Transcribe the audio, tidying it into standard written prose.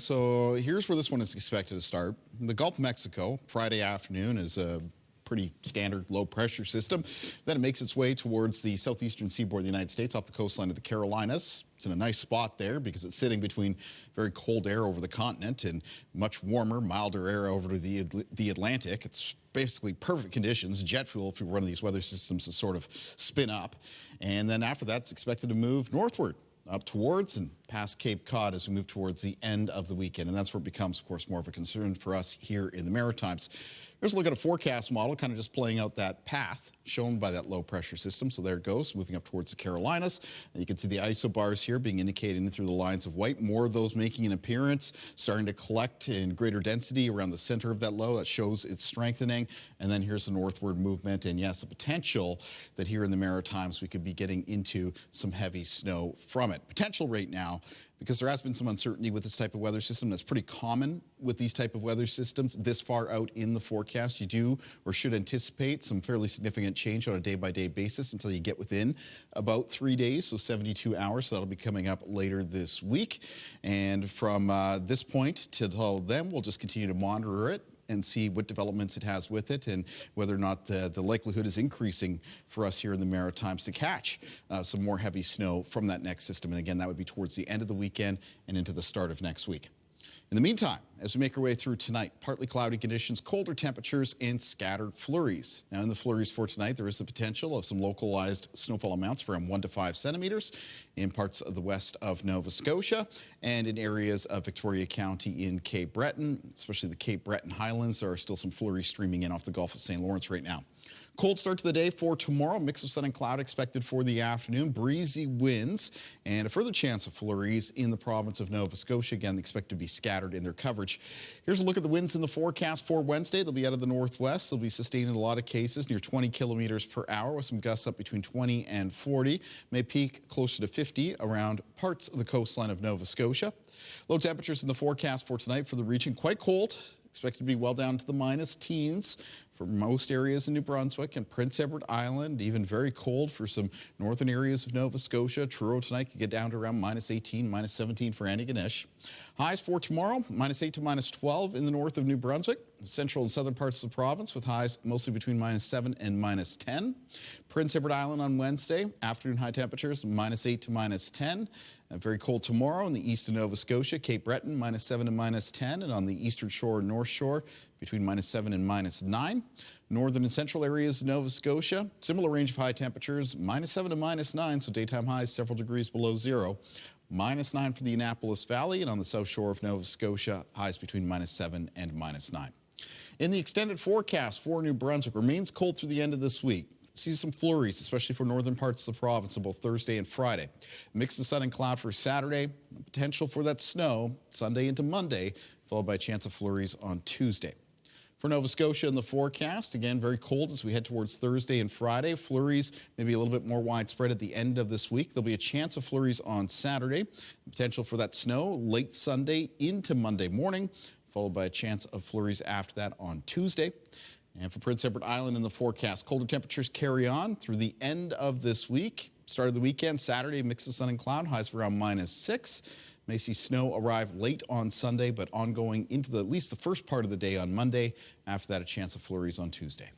And so here's where this one is expected to start. In the Gulf of Mexico, Friday afternoon is a pretty standard low pressure system. Then it makes its way towards the southeastern seaboard of the United States off the coastline of the Carolinas. It's in a nice spot there because it's sitting between very cold air over the continent and much warmer, milder air over to the Atlantic. It's basically perfect conditions, jet fuel if you're one of these weather systems to sort of spin up. And then after that, it's expected to move northward up towards and past Cape Cod as we move towards the end of the weekend. And that's where it becomes, of course, more of a concern for us here in the Maritimes. Here's a look at a forecast model, kind of just playing out that path shown by that low pressure system. So there it goes, moving up towards the Carolinas. And you can see the isobars here being indicated through the lines of white. More of those making an appearance, starting to collect in greater density around the center of that low. That shows it's strengthening. And then here's the northward movement. And yes, the potential that here in the Maritimes we could be getting into some heavy snow from it. Potential right now, because there has been some uncertainty with this type of weather system. That's pretty common with these type of weather systems this far out in the forecast. You do or should anticipate some fairly significant change on a day-by-day basis until you get within about 3 days, so 72 hours. So that'll be coming up later this week. And from this point till then, we'll just continue to monitor it and see what developments it has with it and whether or not the likelihood is increasing for us here in the Maritimes to catch some more heavy snow from that next system. And again, that would be towards the end of the weekend and into the start of next week. In the meantime, as we make our way through tonight, partly cloudy conditions, colder temperatures, and scattered flurries. Now, in the flurries for tonight, there is the potential of some localized snowfall amounts from 1 to 5 centimeters in parts of the west of Nova Scotia and in areas of Victoria County in Cape Breton, especially the Cape Breton Highlands. There are still some flurries streaming in off the Gulf of St. Lawrence right now. Cold start to the day for tomorrow. Mix of sun and cloud expected for the afternoon. Breezy winds and a further chance of flurries in the province of Nova Scotia. Again, expected to be scattered in their coverage. Here's a look at the winds in the forecast for Wednesday. They'll be out of the northwest. They'll be sustained in a lot of cases near 20 kilometers per hour with some gusts up between 20 and 40. May peak closer to 50 around parts of the coastline of Nova Scotia. Low temperatures in the forecast for tonight for the region. Quite cold. Expected to be well down to the minus teens for most areas in New Brunswick and Prince Edward Island. Even very cold for some northern areas of Nova Scotia. Truro tonight could get down to around minus 18, minus 17 for Antigonish. Highs for tomorrow, minus 8 to minus 12 in the north of New Brunswick. Central and southern parts of the province with highs mostly between minus 7 and minus 10. Prince Edward Island on Wednesday, afternoon high temperatures, minus 8 to minus 10. Very cold tomorrow in the east of Nova Scotia. Cape Breton, minus 7 and minus 10. And on the eastern shore and north shore, between minus 7 and minus 9. Northern and central areas of Nova Scotia, similar range of high temperatures, minus 7 to minus 9, so daytime highs several degrees below zero. Minus 9 for the Annapolis Valley, and on the south shore of Nova Scotia, highs between minus 7 and minus 9. In the extended forecast for New Brunswick, remains cold through the end of this week. See some flurries, especially for northern parts of the province on both Thursday and Friday. Mix of sun and cloud for Saturday. Potential for that snow Sunday into Monday, followed by a chance of flurries on Tuesday. For Nova Scotia in the forecast, again, very cold as we head towards Thursday and Friday. Flurries maybe a little bit more widespread at the end of this week. There'll be a chance of flurries on Saturday. Potential for that snow late Sunday into Monday morning, followed by a chance of flurries after that on Tuesday. And for Prince Edward Island in the forecast, colder temperatures carry on through the end of this week. Start of the weekend, Saturday, mix of sun and cloud, highs around minus 6. May see snow arrive late on Sunday, but ongoing into at least the first part of the day on Monday. After that, a chance of flurries on Tuesday.